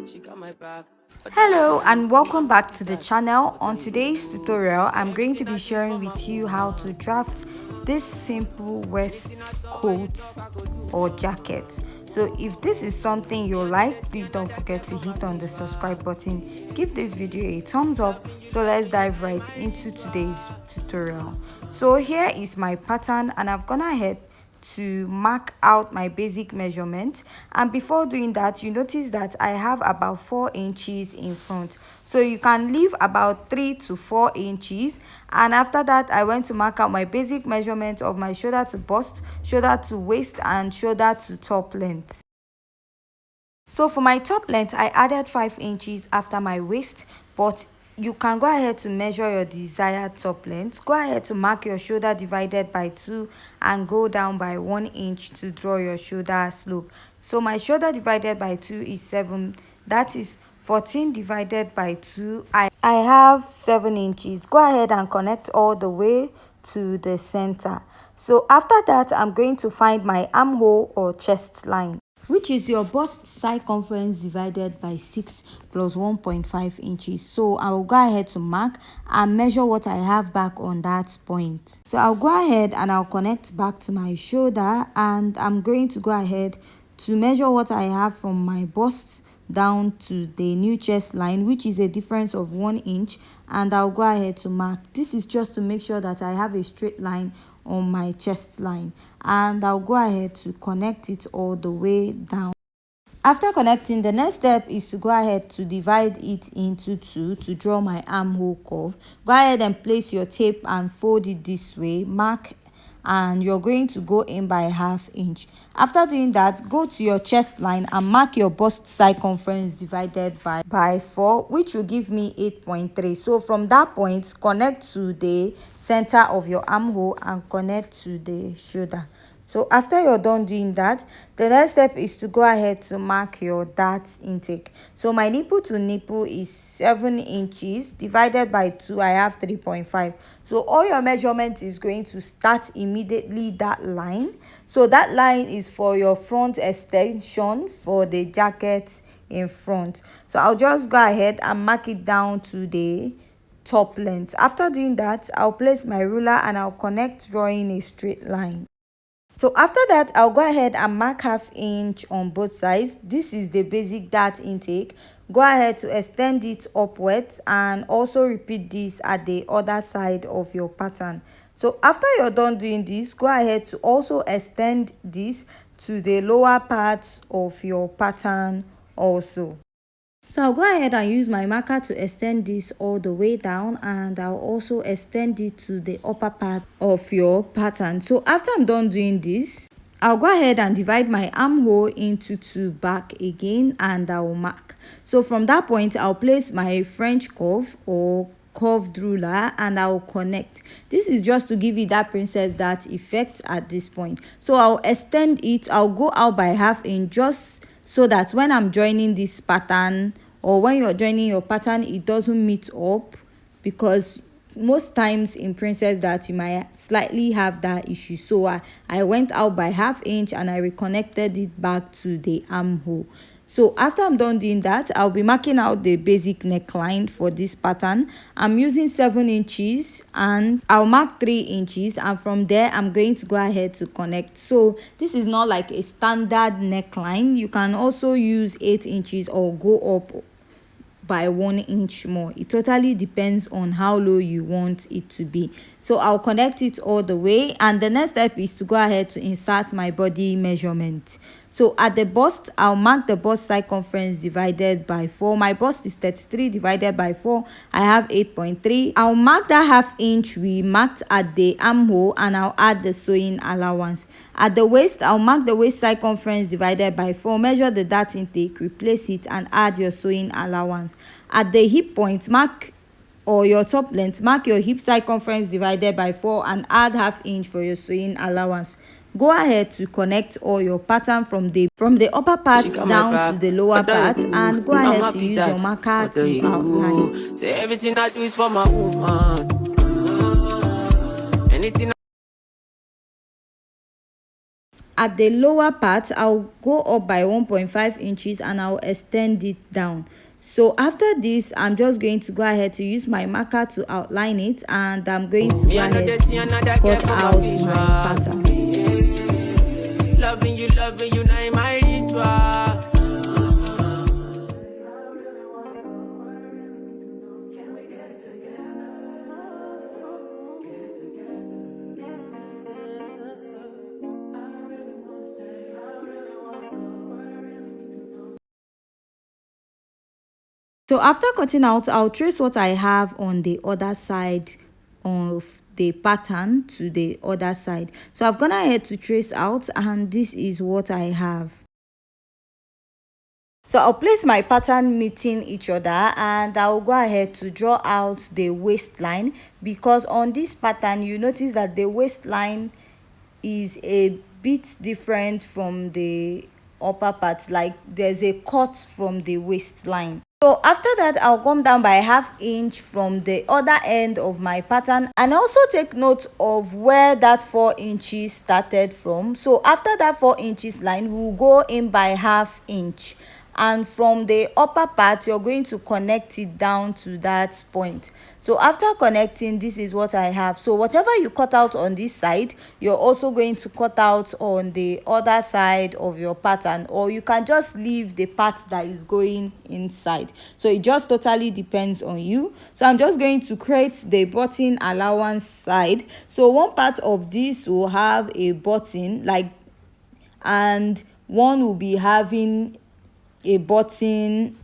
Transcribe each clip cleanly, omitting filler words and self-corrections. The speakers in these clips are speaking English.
She got my back. Hello and welcome back to the channel. On today's tutorial, I'm going to be sharing with you how to draft this simple waistcoat or jacket. So if this is something you like, please don't forget to hit on the subscribe button, give this video a thumbs up. So let's dive right into today's tutorial. So here is my pattern and I've gone ahead to mark out my basic measurement, and before doing that you notice that I have about 4 inches in front, so you can leave about 3 to 4 inches. And after that I went to mark out my basic measurement of my shoulder to bust, shoulder to waist, and shoulder to top length. So for my top length, I added 5 inches after my waist, but you can go ahead to measure your desired top length. Go ahead to mark your shoulder divided by 2 and go down by 1 inch to draw your shoulder slope. So my shoulder divided by 2 is 7. That is 14 divided by 2. I have 7 inches. Go ahead and connect all the way to the center. So after that, I'm going to find my armhole or chest line, which is your bust circumference divided by 6 plus 1.5 inches. So I will go ahead to mark and measure what I have back on that point. So I'll go ahead and I'll connect back to my shoulder, and I'm going to go ahead to measure what I have from my bust down to the new chest line, which is a difference of 1 inch, and I'll go ahead to mark. This is just to make sure that I have a straight line on my chest line, and I'll go ahead to connect it all the way down. After connecting, the next step is to go ahead to divide it into 2 to draw my armhole curve. Go ahead and place your tape and fold it this way, mark, and you're going to go in by ½ inch. After doing that, go to your chest line and mark your bust circumference divided by 4, which will give me 8.3. So from that point, connect to the center of your armhole and connect to the shoulder. So after you're done doing that, the next step is to go ahead to mark your dart intake. So my nipple to nipple is 7 inches divided by 2. I have 3.5. So all your measurement is going to start immediately that line. So that line is for your front extension for the jacket in front. So I'll just go ahead and mark it down to the top length. After doing that, I'll place my ruler and I'll connect, drawing a straight line. So after that, I'll go ahead and mark ½ inch on both sides. This is the basic dart intake. Go ahead to extend it upwards and also repeat this at the other side of your pattern. So after you're done doing this, go ahead to also extend this to the lower part of your pattern also. So I'll go ahead and use my marker to extend this all the way down, and I'll also extend it to the upper part of your pattern. So after I'm done doing this, I'll go ahead and divide my armhole into 2 back again, and I'll mark. So from that point, I'll place my French curve or curved ruler and I'll connect. This is just to give you that princess dart effect at this point. So I'll extend it. I'll go out by ½ inch, just so that when I'm joining this pattern, or when you're joining your pattern, it doesn't meet up, because most times in princess dart you might slightly have that issue. So I went out by ½ inch and I reconnected it back to the armhole. So after I'm done doing that, I'll be marking out the basic neckline for this pattern. I'm using 7 inches and I'll mark 3 inches, and from there I'm going to go ahead to connect. So this is not like a standard neckline. You can also use 8 inches or go up by 1 inch more. It totally depends on how low you want it to be. So I'll connect it all the way, and the next step is to go ahead to insert my body measurement. So at the bust, I'll mark the bust circumference divided by 4. My bust is 33 divided by 4. I have 8.3. I'll mark that ½ inch we marked at the armhole, and I'll add the sewing allowance. At the waist, I'll mark the waist circumference divided by 4. Measure the dart intake, replace it, and add your sewing allowance. At the hip point, mark, or your top length, mark your hip circumference divided by 4 and add ½ inch for your sewing allowance. Go ahead to connect all your pattern from the upper part down to the lower part, and go ahead to use your marker to outline. Say everything I do is for my woman. Anything at the lower part, I'll go up by 1.5 inches and I'll extend it down. So after this, I'm just going to go ahead to use my marker to outline it, and I'm going to go ahead to cut out my pattern. Loving you, now my ritual. So after cutting out, I'll trace what I have on the other side of the pattern to the other side. So I've gone ahead to trace out, and this is what I have. So I'll place my pattern meeting each other, and I'll go ahead to draw out the waistline, because on this pattern you notice that the waistline is a bit different from the upper part, like there's a cut from the waistline. So after that, I'll come down by ½ inch from the other end of my pattern, and also take note of where that 4 inches started from. So after that 4 inches line, we'll go in by ½ inch, and from the upper part you're going to connect it down to that point. So after connecting, this is what I have. So whatever you cut out on this side, you're also going to cut out on the other side of your pattern, or you can just leave the part that is going inside. So it just totally depends on you. So I'm just going to create the button allowance side. So one part of this will have a button, and one will be having a button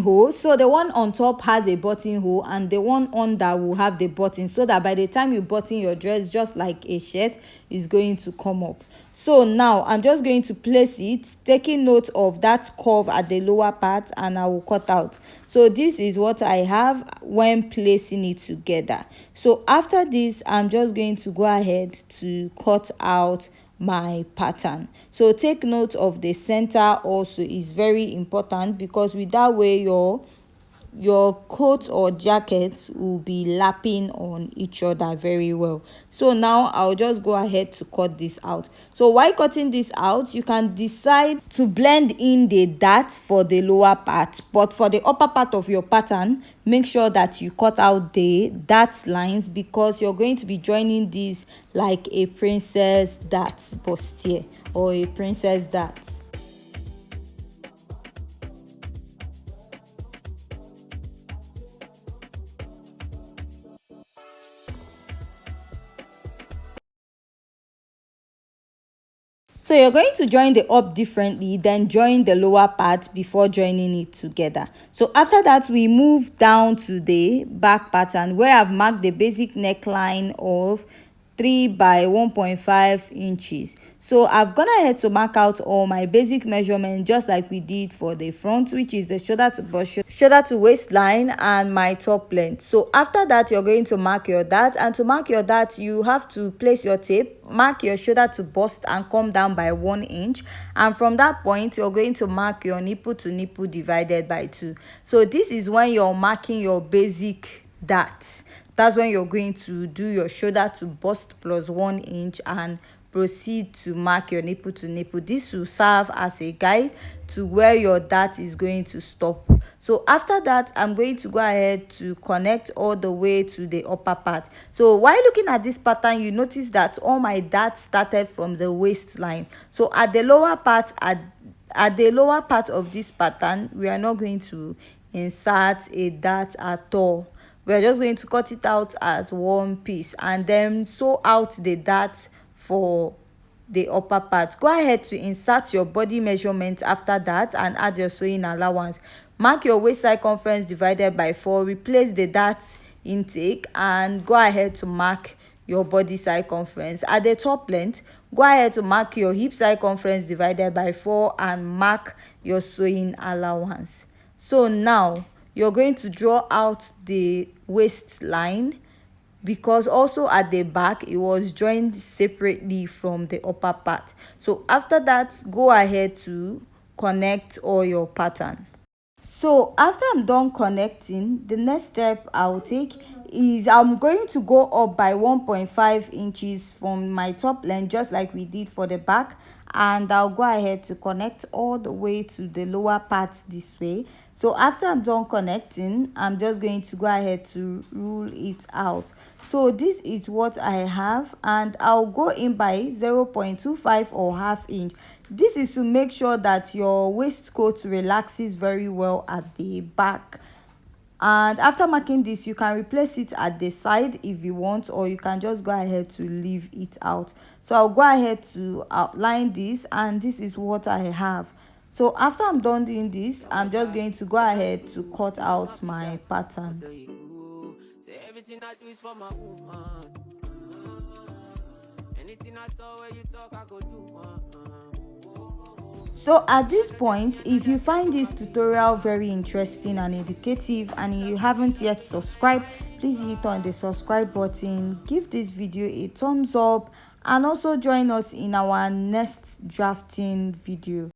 hole. So the one on top has a button hole, and the one under will have the button, so that by the time you button your dress, just like a shirt, is going to come up. So now I'm just going to place it, taking note of that curve at the lower part, and I will cut out. So this is what I have when placing it together. So after this, I'm just going to go ahead to cut out my pattern. So take note of the center also, is very important, because with that way your coat or jacket will be lapping on each other very well. So now I'll just go ahead to cut this out. So while cutting this out, you can decide to blend in the darts for the lower part, but for the upper part of your pattern, make sure that you cut out the dart lines, because you're going to be joining these like a princess dart bustier or a princess dart. So you're going to join the up differently, then join the lower part before joining it together. So after that, we move down to the back pattern, where I've marked the basic neckline of 3 by 1.5 inches. So I've gone ahead to mark out all my basic measurement, just like we did for the front, which is the shoulder to bust, shoulder to waistline, and my top length. So after that, you're going to mark your dart, and to mark your dart, you have to place your tape, mark your shoulder to bust, and come down by 1 inch, and from that point you're going to mark your nipple to nipple divided by 2. So this is when you're marking your basic dart. That's when you're going to do your shoulder to bust plus 1 inch and proceed to mark your nipple to nipple. This will serve as a guide to where your dart is going to stop. So after that, I'm going to go ahead to connect all the way to the upper part. So while looking at this pattern, you notice that all my darts started from the waistline. So at the lower part, at the lower part of this pattern, we are not going to insert a dart at all. We're just going to cut it out as one piece, and then sew out the dart for the upper part. Go ahead to insert your body measurement after that and add your sewing allowance. Mark your waist circumference divided by 4, replace the dart intake, and go ahead to mark your body circumference. At the top length, go ahead to mark your hip circumference divided by 4 and mark your sewing allowance. So now you're going to draw out the waistline, because also at the back it was joined separately from the upper part. So after that, go ahead to connect all your pattern. So after I'm done connecting, the next step I'll take is I'm going to go up by 1.5 inches from my top length, just like we did for the back, and I'll go ahead to connect all the way to the lower part this way. So after I'm done connecting, I'm just going to go ahead to rule it out. So this is what I have, and I'll go in by 0.25 or half inch. This is to make sure that your waistcoat relaxes very well at the back. And after marking this, you can replace it at the side if you want, or you can just go ahead to leave it out. So I'll go ahead to outline this, and this is what I have. So after I'm done doing this, I'm just going to go ahead to cut out my pattern. Say everything I do is for my woman. Anything I talk where you talk, I go do. So at this point, if you find this tutorial very interesting and educative and you haven't yet subscribed, please hit on the subscribe button, give this video a thumbs up, and also join us in our next drafting video.